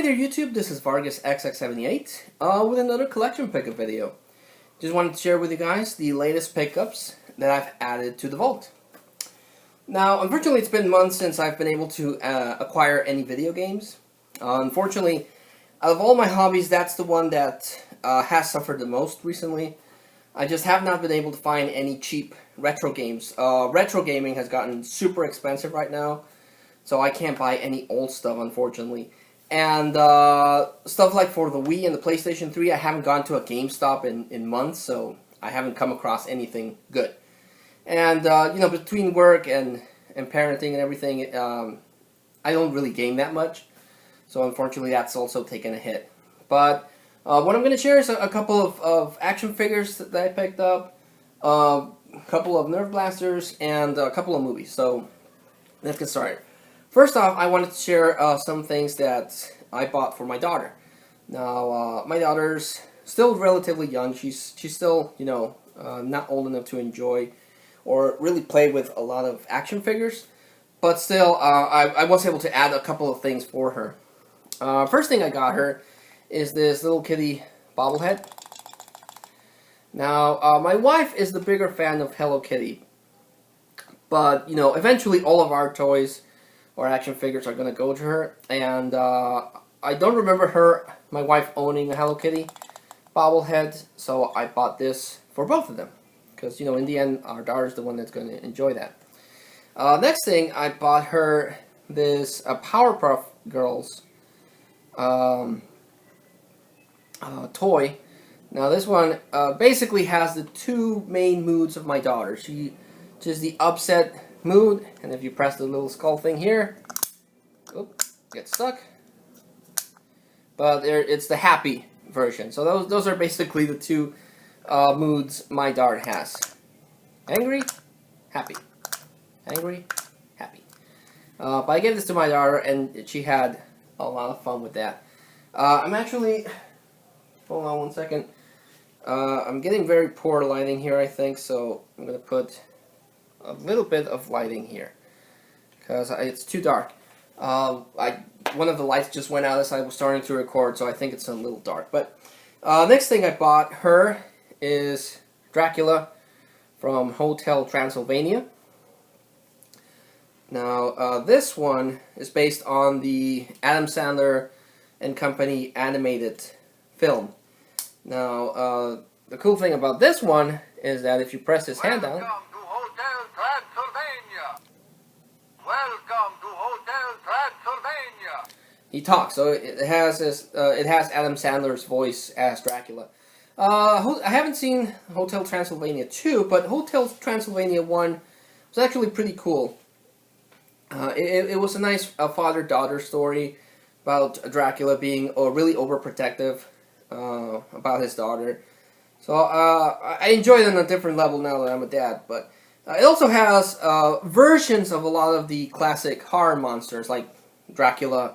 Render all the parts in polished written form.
there YouTube, this is Vargas XX78 with another collection pickup video. Just wanted to share with you guys the latest pickups that I've added to the vault. Now, unfortunately, it's been months since I've been able to acquire any video games. Unfortunately, out of all my hobbies, that's the one that has suffered the most recently. I just have not been able to find any cheap retro games. Retro gaming has gotten super expensive right now, so I can't buy any old stuff, unfortunately. And stuff like for the Wii and the PlayStation 3, I haven't gone to a GameStop in months, so I haven't come across anything good. And, you know, between work and parenting and everything, I don't really game that much. So unfortunately, that's also taken a hit. But what I'm going to share is a couple of action figures that I picked up, a couple of Nerf blasters, and a couple of movies. So let's get started. First off, I wanted to share some things that I bought for my daughter. Now, my daughter's still relatively young. She's still, you know, not old enough to enjoy or really play with a lot of action figures. But still, I was able to add a couple of things for her. First thing I got her is this little kitty bobblehead. Now, my wife is the bigger fan of Hello Kitty. But, you know, eventually all of our toys or action figures are going to go to her. And I don't remember my wife owning a Hello Kitty bobblehead. So I bought this for both of them. Because, you know, in the end, our daughter's the one that's going to enjoy that. Next thing, I bought her this Powerpuff Girls toy. Now this one basically has the two main moods of my daughter. Just the upset mood, and if you press the little skull thing here, oops, gets stuck. But it's the happy version. So those are basically the two moods my daughter has. Angry, happy. Angry, happy. But I gave this to my daughter, and she had a lot of fun with that. I'm actually, hold on one second. I'm getting very poor lighting here, I think, so I'm going to put a little bit of lighting here because it's too dark. One of the lights just went out as I was starting to record, so I think it's a little dark. But next thing I bought her is Dracula from Hotel Transylvania. Now, this one is based on the Adam Sandler and Company animated film. Now, the cool thing about this one is that if you press his hand down, Welcome to Hotel Transylvania. Welcome to Hotel Transylvania. He talks. So it has Adam Sandler's voice as Dracula. I haven't seen Hotel Transylvania 2, but Hotel Transylvania 1 was actually pretty cool. It was a nice father-daughter story about Dracula being really overprotective about his daughter. So I enjoy it on a different level now that I'm a dad. But it also has versions of a lot of the classic horror monsters, like Dracula.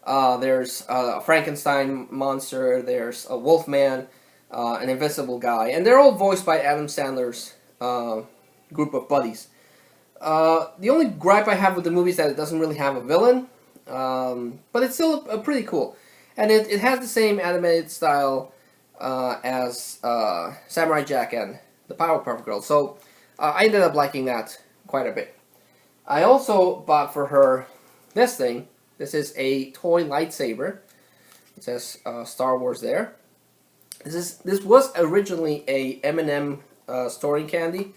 There's a Frankenstein monster. There's a Wolfman, an Invisible Guy, and they're all voiced by Adam Sandler's group of buddies. The only gripe I have with the movie is that it doesn't really have a villain, but it's still pretty cool. And it has the same animated style as Samurai Jack and the Powerpuff Girls, so I ended up liking that quite a bit. I also bought for her this thing. This is a toy lightsaber. It says Star Wars there. This was originally a M&M storing candy.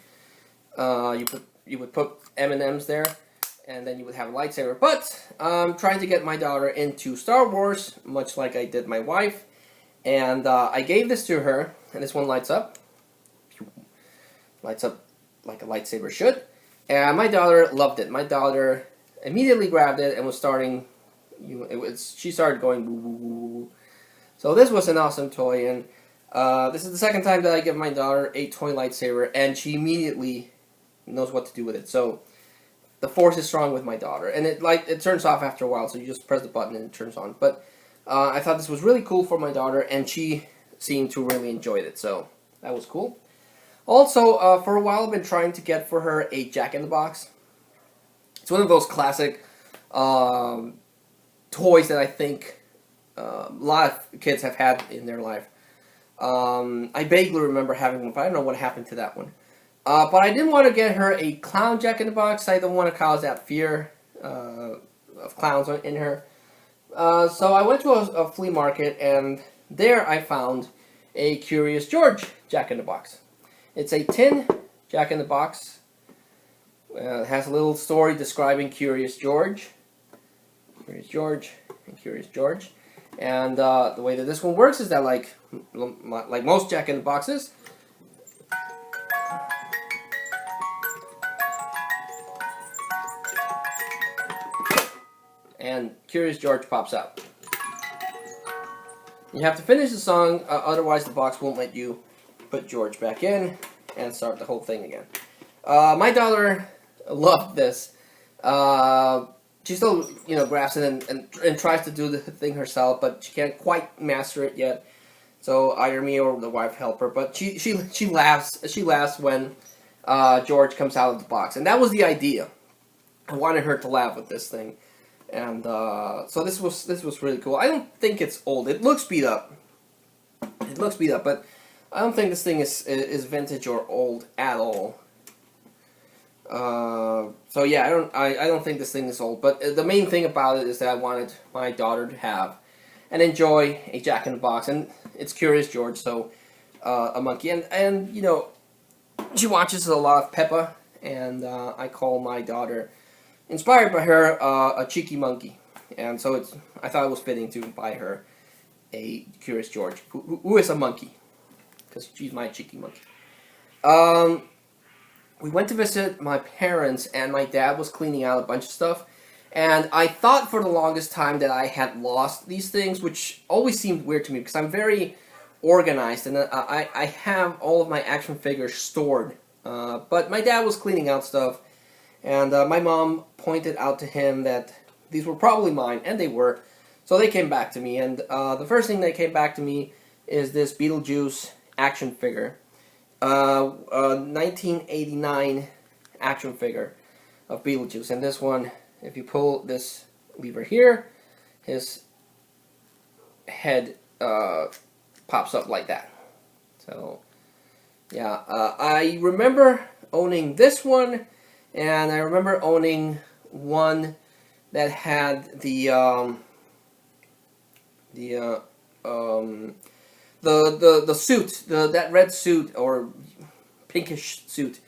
You would put M&Ms there, and then you would have a lightsaber. But I'm trying to get my daughter into Star Wars, much like I did my wife. And I gave this to her, and this one lights up. Lights up like a lightsaber should. And my daughter loved it. My daughter immediately grabbed it and was starting, she started going boo boo boo boo. So this was an awesome toy, and this is the second time that I give my daughter a toy lightsaber, and she immediately knows what to do with it. So the force is strong with my daughter, and it turns off after a while, so you just press the button and it turns on. But I thought this was really cool for my daughter, and she seemed to really enjoy it, so that was cool. Also, for a while I've been trying to get for her a Jack-in-the-Box. It's one of those classic toys that I think a lot of kids have had in their life. I vaguely remember having one, but I don't know what happened to that one. But I didn't want to get her a clown Jack-in-the-Box. I don't want to cause that fear of clowns in her. So I went to a flea market, and there I found a Curious George Jack-in-the-Box. It's a tin Jack-in-the-Box. It has a little story describing Curious George. Curious George and Curious George. And the way that this one works is that, like most Jack-in-the-Boxes, and Curious George pops out. You have to finish the song, otherwise the box won't let you put George back in and start the whole thing again. My daughter loved this. She still, grabs it and tries to do the thing herself, but she can't quite master it yet. So either me or the wife help her. But she laughs. She laughs when George comes out of the box, and that was the idea. I wanted her to laugh with this thing. And so this was really cool. I don't think it's old. It looks beat up. But I don't think this thing is vintage or old at all. So yeah, I don't think this thing is old. But the main thing about it is that I wanted my daughter to have and enjoy a Jack-in-the-Box, and it's Curious George, so a monkey, and she watches a lot of Peppa, and I call my daughter, inspired by her, a cheeky monkey, and so I thought it was fitting to buy her a Curious George, who is a monkey, because she's my cheeky monkey. We went to visit my parents, and my dad was cleaning out a bunch of stuff, and I thought for the longest time that I had lost these things, which always seemed weird to me, because I'm very organized, and I have all of my action figures stored, but my dad was cleaning out stuff, and my mom pointed out to him that these were probably mine, and they were. So they came back to me, and the first thing that came back to me is this Beetlejuice action figure. 1989 action figure of Beetlejuice. And this one, if you pull this lever here, his head pops up like that. So, yeah, I remember owning this one. And I remember owning one that had the suit, that red suit or pinkish suit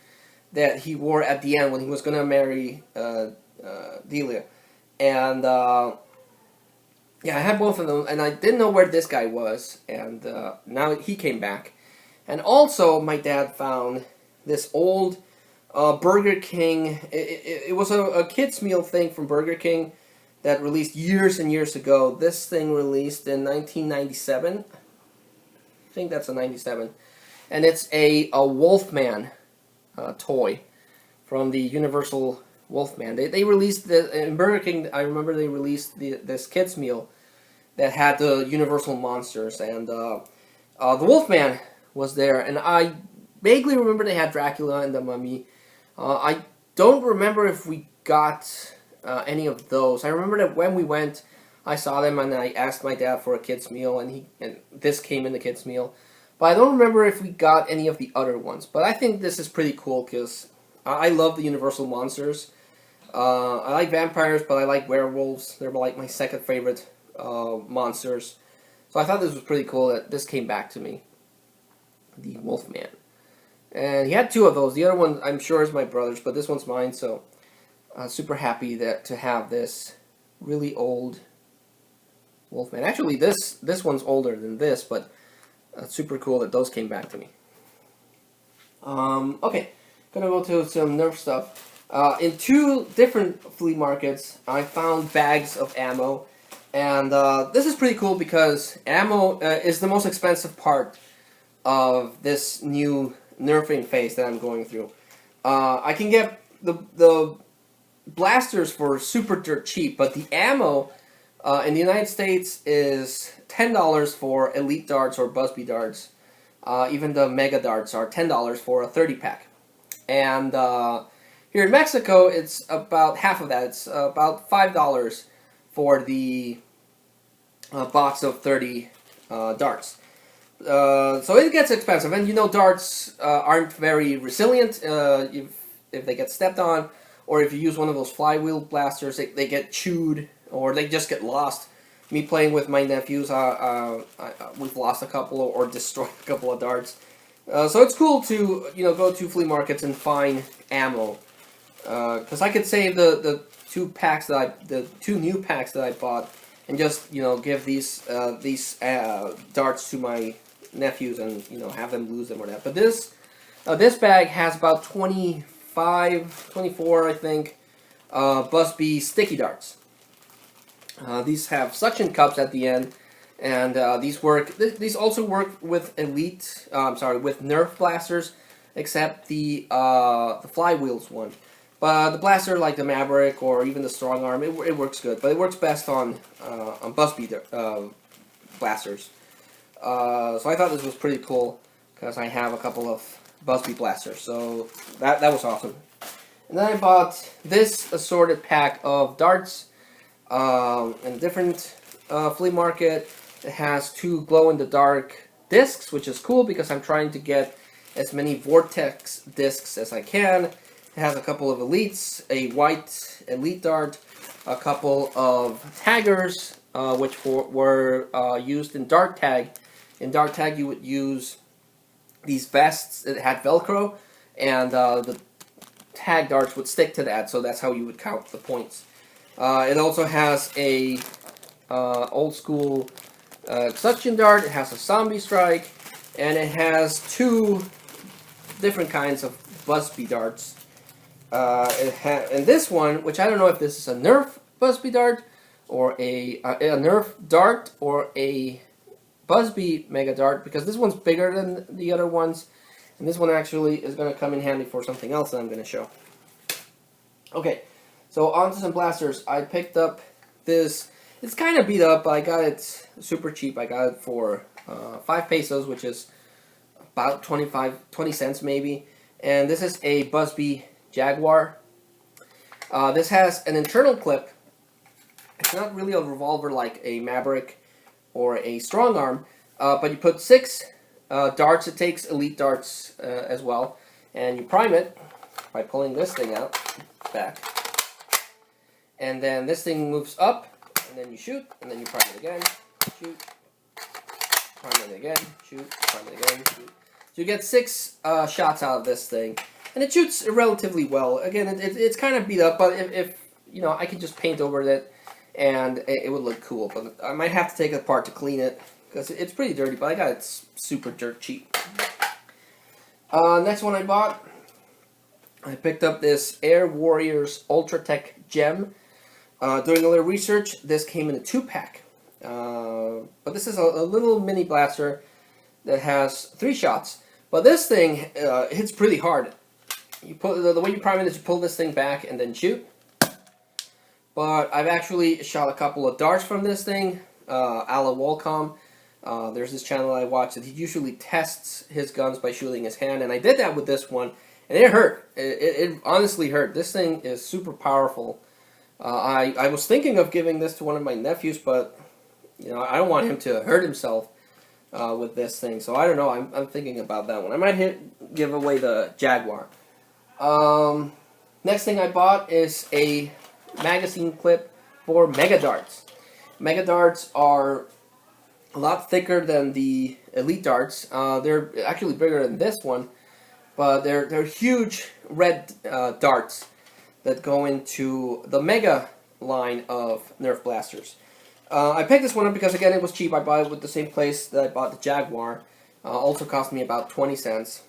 that he wore at the end when he was gonna marry Delia, and yeah, I had both of them, and I didn't know where this guy was, and now he came back, and also my dad found this old Burger King. It was a kids meal thing from Burger King that released years and years ago. This thing released in 1997. I think that's a 97. And it's a Wolfman toy from the Universal Wolfman. They released in Burger King. I remember they released this kids meal that had the Universal monsters, and the Wolfman was there. And I vaguely remember they had Dracula and the Mummy. I don't remember if we got any of those. I remember that when we went, I saw them and I asked my dad for a kid's meal, and this came in the kid's meal. But I don't remember if we got any of the other ones. But I think this is pretty cool because I love the Universal monsters. I like vampires, but I like werewolves. They're like my second favorite monsters. So I thought this was pretty cool that this came back to me. The Wolfman. And he had two of those. The other one, I'm sure, is my brother's, but this one's mine, so super happy to have this really old Wolfman. Actually, this one's older than this, but super cool that those came back to me. Okay, gonna go to some Nerf stuff. In two different flea markets, I found bags of ammo, and this is pretty cool because ammo is the most expensive part of this new nerfing phase that I'm going through. I can get the blasters for super dirt cheap, but the ammo in the United States is $10 for elite darts or Busby darts. Even the mega darts are $10 for a 30-pack. And here in Mexico, it's about half of that. It's about $5 for the box of 30 darts. So it gets expensive, and darts aren't very resilient if they get stepped on, or if you use one of those flywheel blasters, they get chewed, or they just get lost. Me playing with my nephews, we've lost a couple or destroyed a couple of darts. So it's cool to go to flea markets and find ammo, because I could save the two new packs that I bought, and just give these darts to my nephews and have them lose them or that. But this bag has about 24 I think Busby sticky darts. These have suction cups at the end, and these also work with with Nerf blasters, except the flywheels one. But the blaster, like the Maverick or even the Strong Arm, it works good. But it works best on Busby blasters. So I thought this was pretty cool because I have a couple of Busby blasters. So that was awesome. And then I bought this assorted pack of darts in a different flea market. It has 2 glow-in-the-dark discs, which is cool because I'm trying to get as many Vortex discs as I can. It has a couple of elites, a white elite dart, a couple of taggers, which were used in dart tag. In dart tag, you would use these vests that had Velcro, and the tag darts would stick to that, so that's how you would count the points. It also has a old school suction dart. It has a zombie strike, and it has 2 different kinds of Busby darts. And this one, which I don't know if this is a Nerf Busby dart or a Nerf dart or a Busby Mega Dart, because this one's bigger than the other ones, and this one actually is going to come in handy for something else that I'm going to show. Okay, so on to some blasters. I picked up this. It's kind of beat up, but I got it super cheap. I got it for 5 pesos, which is about 20 cents maybe. And this is a Busby Jaguar. This has an internal clip. It's not really a revolver like a Maverick or a Strong Arm, but you put 6 darts. It takes elite darts as well, and you prime it by pulling this thing out back, and then this thing moves up, and then you shoot, and then you prime it again, shoot, prime it again, shoot, prime it again, shoot. So you get 6 shots out of this thing, and it shoots relatively well. Again, it's kind of beat up, but if I could just paint over it, and it would look cool. But I might have to take it apart to clean it, because it's pretty dirty, but I got it super dirt cheap. Next one I bought, I picked up this Air Warriors Ultra Tech Gem. Doing a little research, this came in a 2-pack. But this is a little mini blaster that has 3 shots. But this thing hits pretty hard. You put the way you prime it is you pull this thing back and then shoot. But I've actually shot a couple of darts from this thing, a la Wallcom. There's this channel I watch that he usually tests his guns by shooting his hand, and I did that with this one, and it hurt. It honestly hurt. This thing is super powerful. I was thinking of giving this to one of my nephews, but I don't want him to hurt himself with this thing. So I don't know. I'm thinking about that one. I might give away the Jaguar. Next thing I bought is a magazine clip for Mega Darts. Mega Darts are a lot thicker than the Elite Darts. They're actually bigger than this one, but they're huge red darts that go into the Mega line of Nerf blasters. I picked this one up because, again, it was cheap. I bought it with the same place that I bought the Jaguar. Also cost me about 20 cents.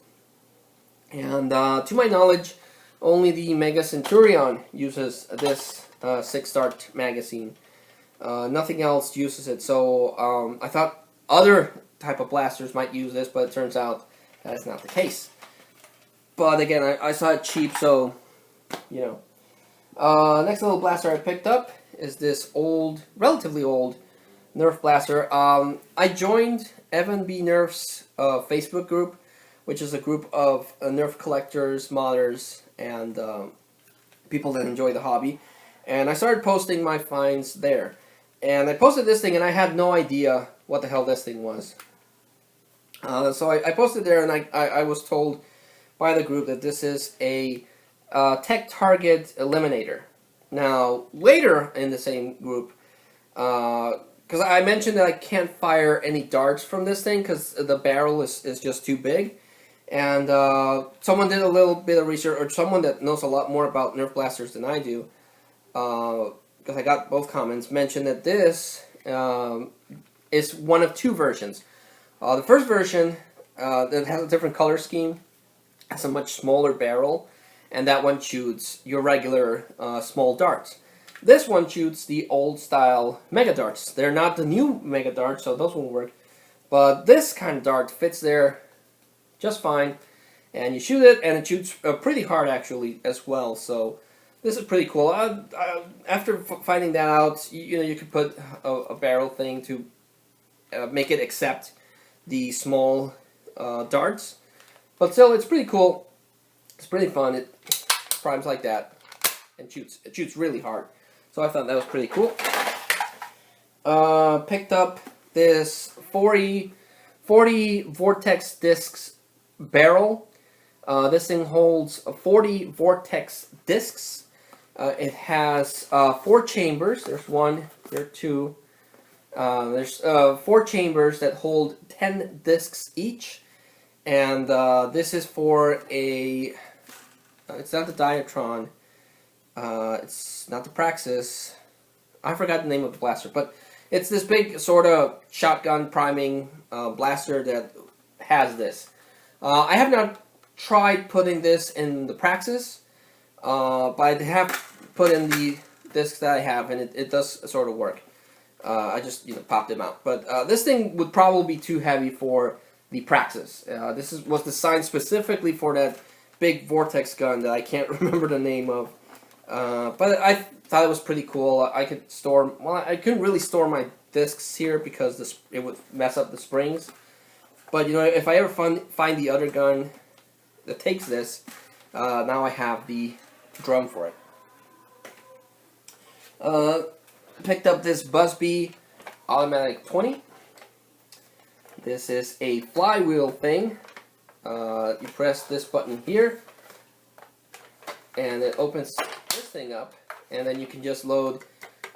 And to my knowledge, only the Mega Centurion uses this 6-dart magazine. Nothing else uses it. So I thought other type of blasters might use this, but it turns out that is not the case. But again, I saw it cheap, so next little blaster I picked up is this relatively old Nerf blaster. I joined Evan B. Nerf's Facebook group, which is a group of Nerf collectors, modders, and people that enjoy the hobby. And I started posting my finds there. And I posted this thing, and I had no idea what the hell this thing was. So I posted there, and I was told by the group that this is a tech target eliminator. Now, later in the same group, because I mentioned that I can't fire any darts from this thing because the barrel is just too big. And someone did a little bit of research, or someone that knows a lot more about Nerf blasters than I do, because I got both comments, mentioned that this is one of two versions. The first version that has a different color scheme has a much smaller barrel, and that one shoots your regular small darts. This one shoots the old style mega darts. They're not the new mega darts, so those won't work. But this kind of dart fits there just fine, and you shoot it, and it shoots pretty hard actually as well. So this is pretty cool. After finding that out, you could put a barrel thing to make it accept the small darts, but still, it's pretty cool. It's pretty fun. It primes like that and shoots. It shoots really hard. So I thought that was pretty cool. Picked up this 40 Vortex discs barrel. This thing holds 40 Vortex discs. It has 4 chambers. There's one, there are 2. There's 4 chambers that hold 10 discs each. And this is for a... it's not the Diatron. It's not the Praxis. I forgot the name of the blaster. But it's this big sort of shotgun priming blaster that has this. I have not tried putting this in the Praxis, but I have put in the discs that I have, and it does sort of work. I just popped them out. But this thing would probably be too heavy for the Praxis. This was designed specifically for that big Vortex gun that I can't remember the name of. But I thought it was pretty cool. I could store... well, I couldn't really store my discs here because it would mess up the springs. But, if I ever find the other gun that takes this, now I have the drum for it. Picked up this Busby Automatic 20. This is a flywheel thing. You press this button here, and it opens this thing up, and then you can just load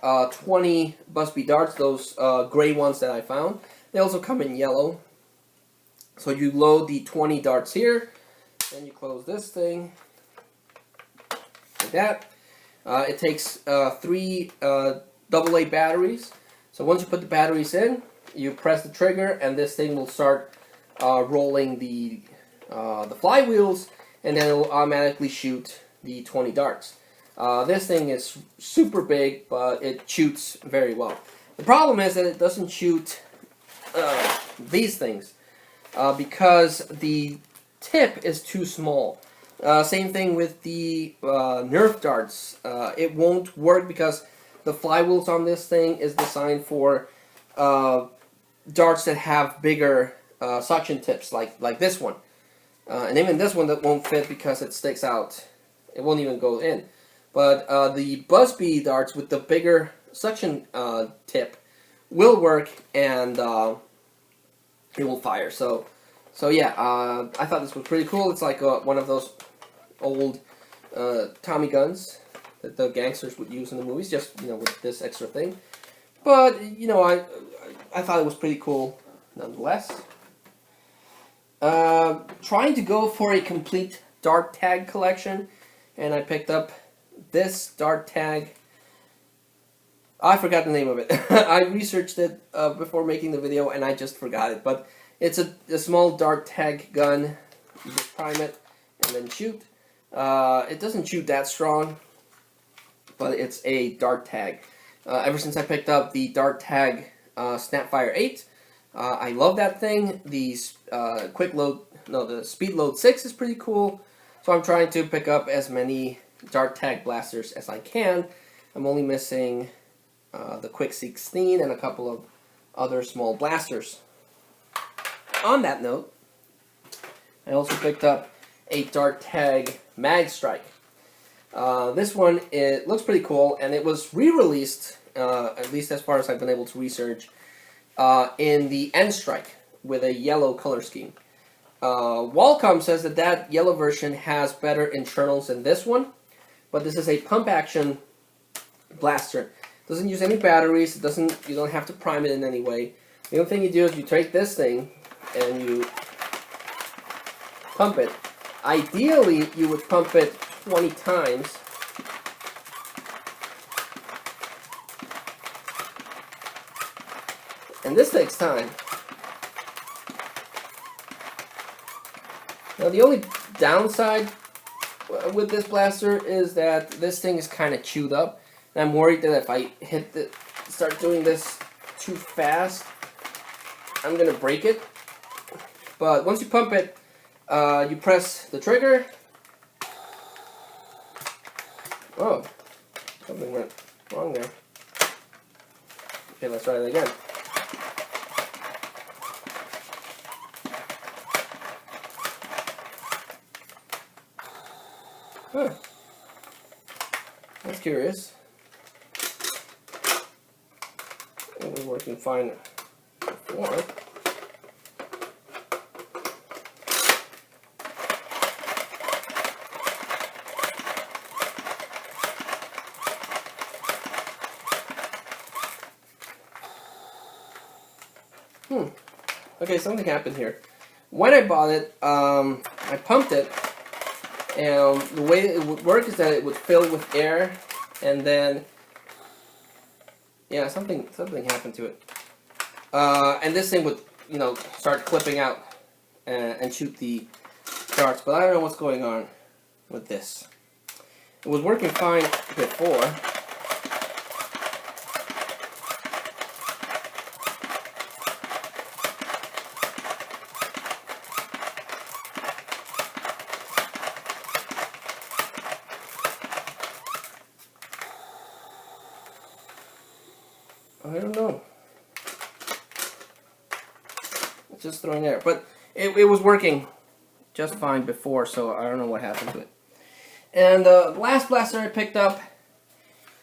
20 Busby darts, those gray ones that I found. They also come in yellow. So you load the 20 darts here, then you close this thing, like that. It takes 3 AA batteries. So once you put the batteries in, you press the trigger, and this thing will start rolling the flywheels, and then it will automatically shoot the 20 darts. This thing is super big, but it shoots very well. The problem is that it doesn't shoot these things because the tip is too small. Same thing with the Nerf darts. It won't work because the flywheels on this thing is designed for darts that have bigger suction tips, like this one. And even this one that won't fit because it sticks out. It won't even go in. But the Busby darts with the bigger suction tip will work, and it will fire. So yeah, I thought this was pretty cool. It's like one of those old Tommy guns that the gangsters would use in the movies, just with this extra thing. But I thought it was pretty cool nonetheless. Trying to go for a complete dart tag collection, and I picked up this dart tag. I forgot the name of it. I researched it before making the video, and I just forgot it. But it's a small dart tag gun. You just prime it and then shoot. It doesn't shoot that strong, but it's a dart tag. Ever since I picked up the dart tag Snapfire 8, I love that thing. The the Speed Load 6 is pretty cool. So I'm trying to pick up as many dart tag blasters as I can. I'm only missing the Quick 16 and a couple of other small blasters. On that note, I also picked up a dart tag Mag Strike. This one, it looks pretty cool, and it was re-released at least as far as I've been able to research, in the N Strike with a yellow color scheme. Qualcomm says that that yellow version has better internals than this one, but this is a pump action blaster. It doesn't use any batteries. It doesn't. You don't have to prime it in any way. The only thing you do is you take this thing and you pump it. Ideally, you would pump it 20 times. And this takes time. Now the only downside with this blaster is that this thing is kind of chewed up. And I'm worried that if I start doing this too fast, I'm going to break it. But once you pump it, you press the trigger. Oh, something went wrong there. Okay, let's try it again. Huh. That's curious. It was working fine before. Okay, something happened here. When I bought it, I pumped it, and the way it would work is that it would fill with air, and then, yeah, something happened to it. And this thing would, start clipping out and shoot the darts, but I don't know what's going on with this. It was working fine before. I don't know. It's just throwing air. But it was working just fine before, so I don't know what happened to it. And the last blaster I picked up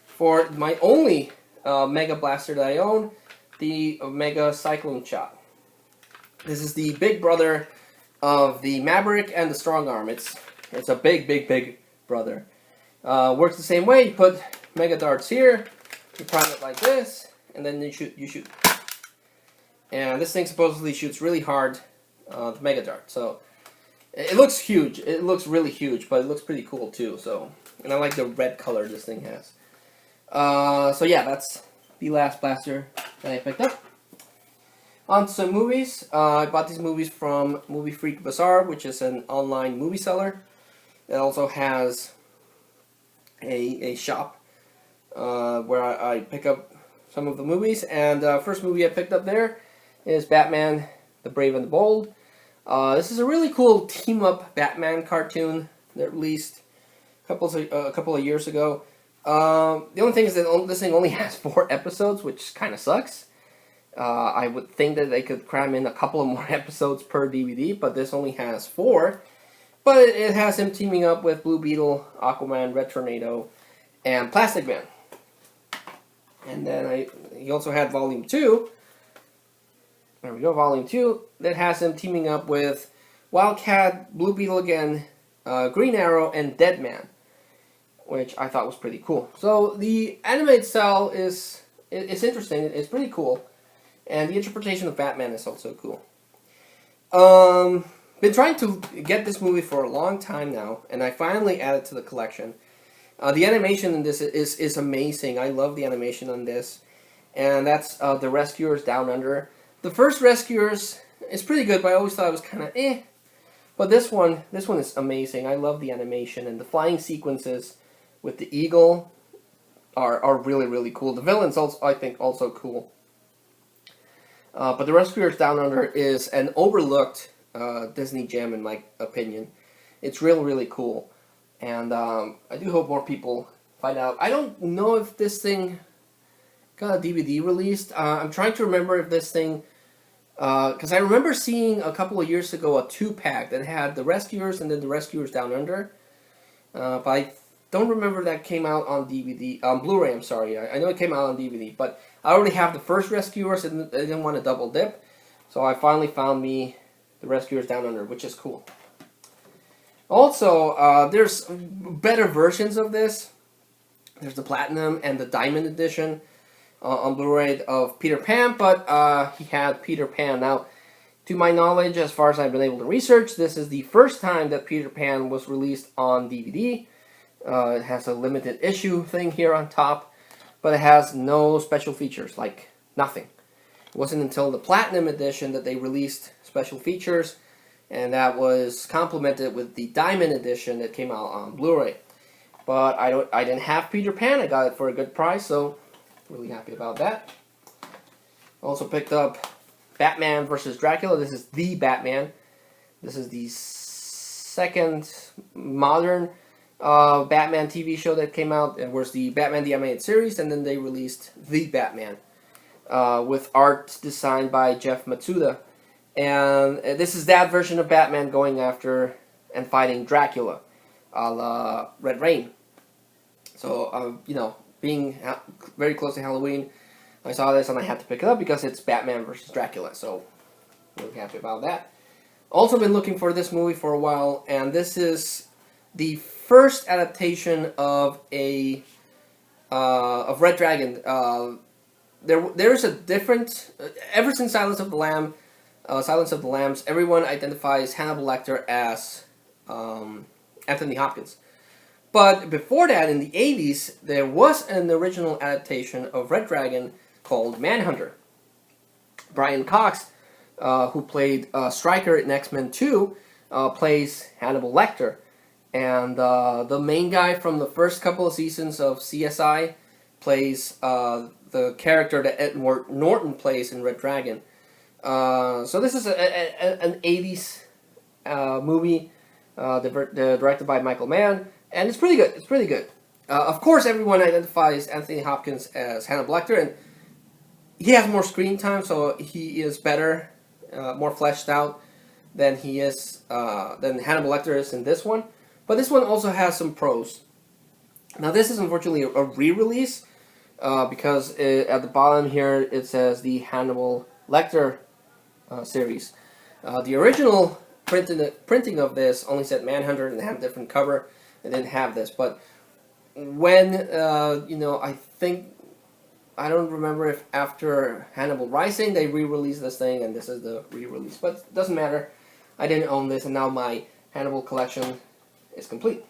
for my only Mega Blaster that I own, the Mega Cyclone Shot. This is the big brother of the Maverick and the Strong Arm. It's a big brother. Works the same way. You put Mega Darts here, you prime it like this, and then you shoot. And this thing supposedly shoots really hard, the Mega Dart. So it looks huge. It looks really huge, but it looks pretty cool too. So, and I like the red color this thing has. So yeah, that's the last blaster that I picked up. On to some movies. I bought these movies from Movie Freak Bazaar, which is an online movie seller. It also has a shop where I pick up some of the movies, and first movie I picked up there is Batman, the Brave and the Bold. This is a really cool team-up Batman cartoon that released a couple of years ago. The only thing is that this thing only has 4 episodes, which kind of sucks. I would think that they could cram in a couple of more episodes per DVD, but this only has 4. But it has him teaming up with Blue Beetle, Aquaman, Red Tornado, and Plastic Man. And then he also had Volume 2. There we go, Volume 2. That has him teaming up with Wildcat, Blue Beetle again, Green Arrow, and Deadman, which I thought was pretty cool. So the animated style is interesting. It's pretty cool. And the interpretation of Batman is also cool. Been trying to get this movie for a long time now, and I finally added to the collection. The animation in this is amazing. I love the animation on this. And that's The Rescuers Down Under. The first Rescuers is pretty good, but I always thought it was kind of eh. But this one is amazing. I love the animation, and the flying sequences with the eagle are really, really cool. The villain's also, I think, also cool. But The Rescuers Down Under is an overlooked Disney gem, in my opinion. It's really, really cool. And I do hope more people find out. I don't know if this thing got a DVD released. I'm trying to remember if this thing... Because I remember seeing a couple of years ago a 2-pack that had The Rescuers and then The Rescuers Down Under. But I don't remember that came out on DVD, Blu-ray. I'm sorry. I know it came out on DVD, but I already have the first Rescuers, and I didn't want to double dip, so I finally found me the Rescuers Down Under, which is cool. Also, there's better versions of this. There's the Platinum and the Diamond Edition on Blu-ray of Peter Pan, but he had Peter Pan. Now, to my knowledge, as far as I've been able to research, this is the first time that Peter Pan was released on DVD. It has a limited issue thing here on top, but it has no special features, like nothing. It wasn't until the Platinum Edition that they released special features, and that was complemented with the Diamond Edition that came out on Blu-ray. But I didn't have Peter Pan. I got it for a good price, so really happy about that. Also picked up Batman vs. Dracula. This is the Batman. This is the second modern Batman TV show that came out. It was the Batman the Animated Series, and then they released the Batman with art designed by Jeff Matsuda. And this is that version of Batman going after and fighting Dracula, a la Red Rain. So, being very close to Halloween, I saw this and I had to pick it up because it's Batman vs. Dracula. So, really happy about that. Also been looking for this movie for a while, and this is the first adaptation of of Red Dragon. There's a different ever since Silence of the Lambs, everyone identifies Hannibal Lecter as Anthony Hopkins. But before that, in the 80s, there was an original adaptation of Red Dragon called Manhunter. Brian Cox, who played Stryker in X-Men 2, plays Hannibal Lecter. And the main guy from the first couple of seasons of CSI plays the character that Edward Norton plays in Red Dragon. So this is an 80s movie directed by Michael Mann, and it's pretty good. It's pretty good. Of course, everyone identifies Anthony Hopkins as Hannibal Lecter, and he has more screen time, so he is better, more fleshed out than than Hannibal Lecter is in this one. But this one also has some pros. Now, this is unfortunately a re-release because at the bottom here it says the Hannibal Lecter series. The original printing of this only said Manhunter and had a different cover. It didn't have this, but when I don't remember if after Hannibal Rising they re-released this thing, and this is the re-release, but it doesn't matter. I didn't own this, and now my Hannibal collection is complete.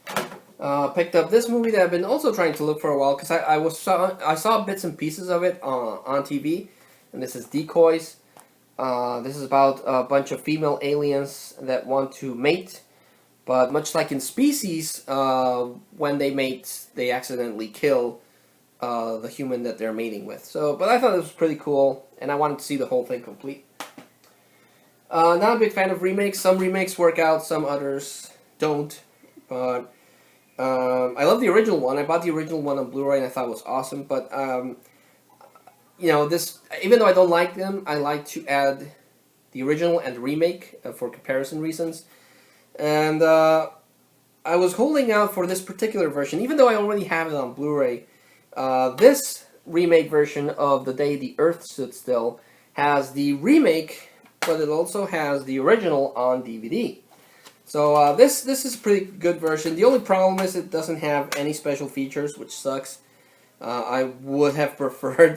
Picked up this movie that I've been also trying to look for a while because I saw bits and pieces of it on TV, and this is Decoys. This is about a bunch of female aliens that want to mate, but much like in Species, when they mate, they accidentally kill the human that they're mating with. But I thought it was pretty cool, and I wanted to see the whole thing complete. Not a big fan of remakes. Some remakes work out, some others don't. But I love the original one. I bought the original one on Blu-ray, and I thought it was awesome. But this, even though I don't like them, I like to add the original and the remake for comparison reasons. And I was holding out for this particular version, even though I already have it on Blu-ray. This remake version of The Day the Earth Stood Still has the remake, but it also has the original on DVD. So this is a pretty good version. The only problem is it doesn't have any special features, which sucks. I would have preferred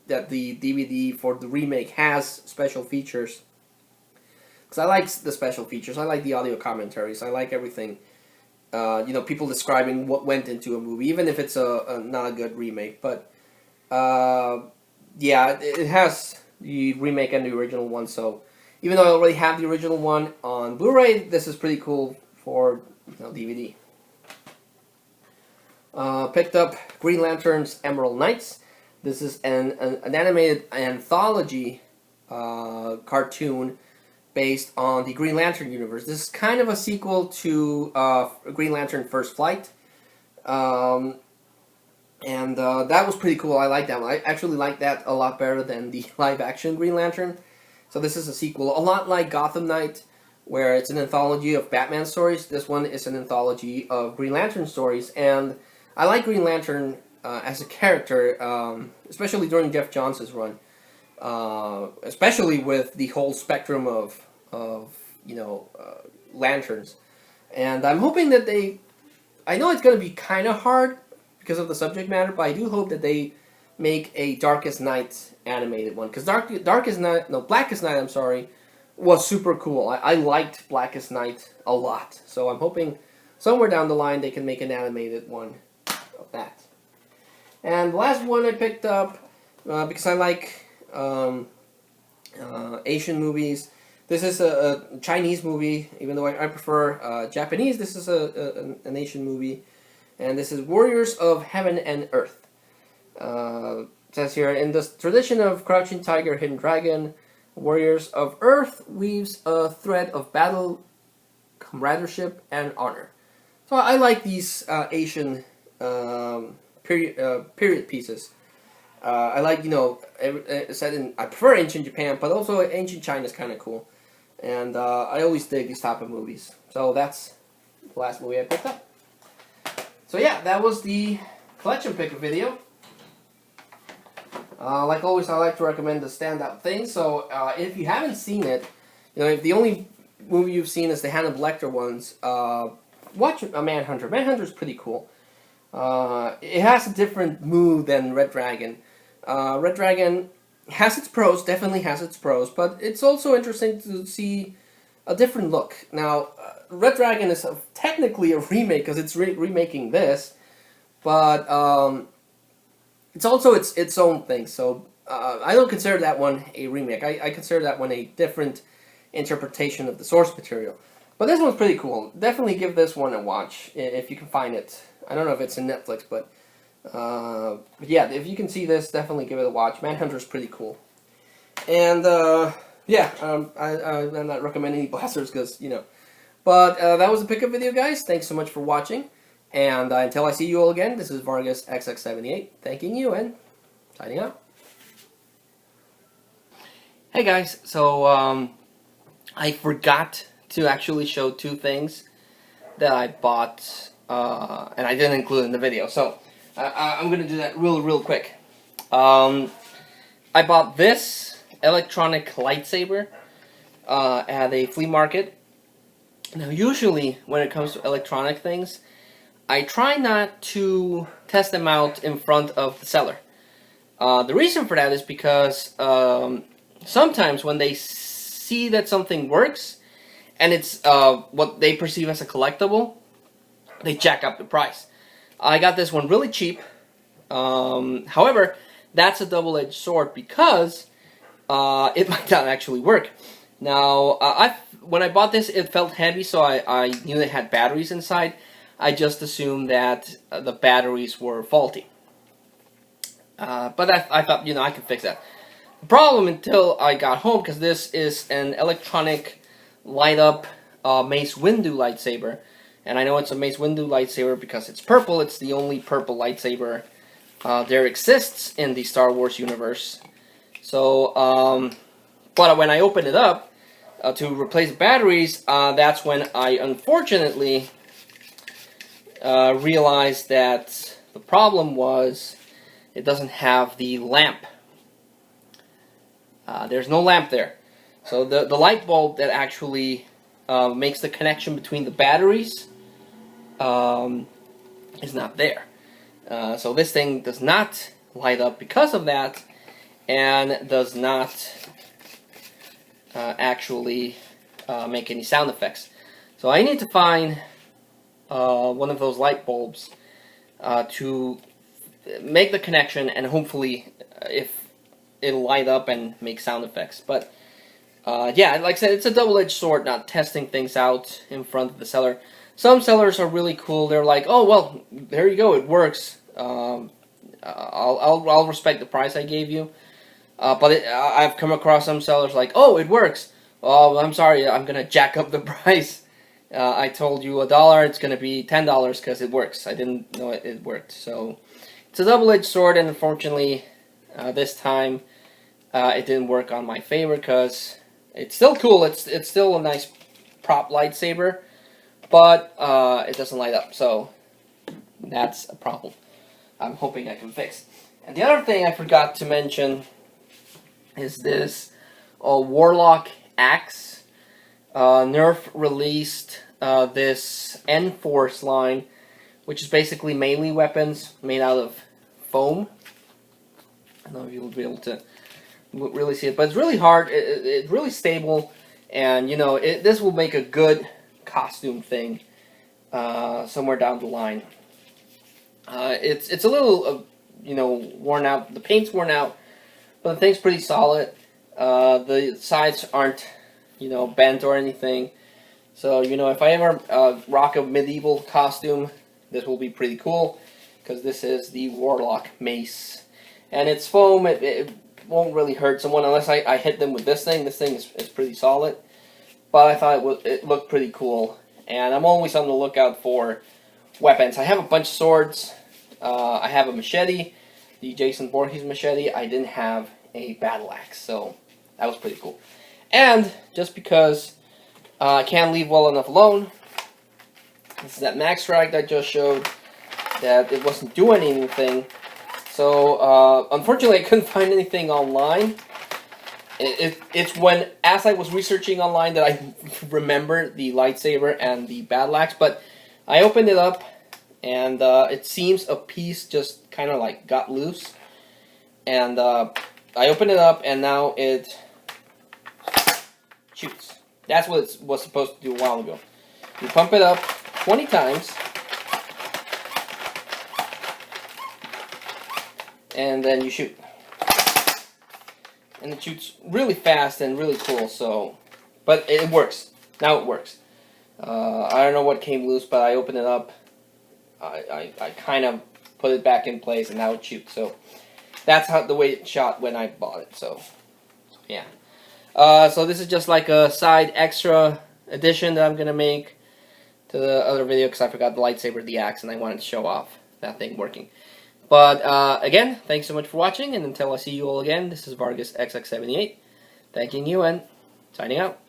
that the DVD for the remake has special features. Because I like the special features. I like the audio commentaries. I like everything. People describing what went into a movie, even if it's not a good remake. But, yeah, it has the remake and the original one. So, even though I already have the original one on Blu-ray, this is pretty cool for DVD. Picked up Green Lantern's Emerald Knights. This is an animated anthology cartoon based on the Green Lantern universe. This is kind of a sequel to Green Lantern First Flight. And that was pretty cool. I like that one. I actually like that a lot better than the live-action Green Lantern. So this is a sequel, a lot like Gotham Knight, where it's an anthology of Batman stories. This one is an anthology of Green Lantern stories, and I like Green Lantern as a character, especially during Jeff Johns' run, especially with the whole spectrum of lanterns. And I'm hoping that I know it's going to be kind of hard because of the subject matter, but I do hope that they make a Darkest Night animated one, because Blackest Night, I'm sorry, was super cool. I liked Blackest Night a lot, so I'm hoping somewhere down the line they can make an animated one of that. And the last one I picked up because I like Asian movies. This is a Chinese movie, even though I prefer Japanese. This is an Asian movie, and this is Warriors of Heaven and Earth. It says here, in the tradition of Crouching Tiger, Hidden Dragon, Warriors of Earth weaves a thread of battle, comradeship, and honor. So I like these Asian period pieces. I like, I prefer ancient Japan, but also ancient China is kind of cool. And I always dig these type of movies. So that's the last movie I picked up. So yeah, that was the collection pick video. Like always, I like to recommend the standout things. So if you haven't seen it, if the only movie you've seen is the Hannibal Lecter ones, watch Manhunter. Manhunter is pretty cool. It has a different mood than Red Dragon. Red Dragon has its pros, definitely has its pros, but it's also interesting to see a different look. Now, Red Dragon is technically a remake because it's remaking this, but it's also its own thing. So I don't consider that one a remake. I consider that one a different interpretation of the source material. But this one's pretty cool. Definitely give this one a watch if you can find it. I don't know if it's in Netflix, but yeah, if you can see this, definitely give it a watch. Manhunter's pretty cool. And yeah, I'm not recommending any blasters because, But that was the pickup video, guys. Thanks so much for watching. And until I see you all again, this is Vargas XX78 thanking you and signing out. Hey guys, so I forgot to actually show two things that I bought, and I didn't include in the video. So I'm gonna do that real quick. I bought this electronic lightsaber at a flea market. Now, usually when it comes to electronic things, I try not to test them out in front of the seller. The reason for that is because sometimes when they see that something works and it's what they perceive as a collectible, they jack up the price. I got this one really cheap. However, that's a double-edged sword because it might not actually work. Now, when I bought this, it felt heavy, so I knew it had batteries inside. I just assumed that the batteries were faulty. But I thought, I could fix that. The problem until I got home, because this is an electronic light-up Mace Windu lightsaber. And I know it's a Mace Windu lightsaber because it's purple. It's the only purple lightsaber there exists in the Star Wars universe. So, but when I opened it up to replace batteries, that's when I unfortunately realized that the problem was it doesn't have the lamp. There's no lamp there. So the light bulb that actually makes the connection between the batteries is not there. So this thing does not light up because of that, and does not actually make any sound effects. So I need to find one of those light bulbs to make the connection, and hopefully if it'll light up and make sound effects. But yeah, like I said, it's a double-edged sword, not testing things out in front of the seller. Some sellers are really cool. They're like, oh, well, there you go, it works. I'll respect the price I gave you. But I've come across some sellers like, oh, it works. Oh, I'm sorry, I'm going to jack up the price. I told you $1, it's going to be $10 because it works. I didn't know it worked. So it's a double-edged sword, and unfortunately, this time it didn't work on my favor because it's still cool. It's still a nice prop lightsaber, but it doesn't light up, so that's a problem I'm hoping I can fix. And the other thing I forgot to mention is this Warlock Axe. Nerf released this N-Force line, which is basically melee weapons made out of foam. I don't know if you'll be able to really see it, but it's really hard. It's really stable, and you know this will make a good costume thing somewhere down the line. It's a little worn out. The paint's worn out, but the thing's pretty solid. The sides aren't bent or anything. So if I ever rock a medieval costume, this will be pretty cool, because this is the Warlock Mace. And it's foam, it won't really hurt someone unless I hit them with this thing. This thing is pretty solid. But I thought it looked pretty cool. And I'm always on the lookout for weapons. I have a bunch of swords. I have a machete, the Jason Voorhees machete. I didn't have a battle axe, so that was pretty cool. And just because I can't leave well enough alone, this is that Max Strike that I just showed, that it wasn't doing anything. So, unfortunately, I couldn't find anything online. It's when, as I was researching online, that I remembered the lightsaber and the battle axe. But I opened it up, and it seems a piece just kind of like got loose. And I opened it up, and now it shoots. That's what it was supposed to do a while ago. You pump it up 20 times. And then you shoot. And it shoots really fast and really cool, so... But it works. Now it works. I don't know what came loose, but I opened it up. I kind of put it back in place, and now it shoots. So that's the way it shot when I bought it, so yeah. So this is just like a side extra addition that I'm going to make to the other video, because I forgot the lightsaber, the axe, and I wanted to show off that thing working. But, again, thanks so much for watching, and until I see you all again, this is Vargas XX78, thanking you and signing out.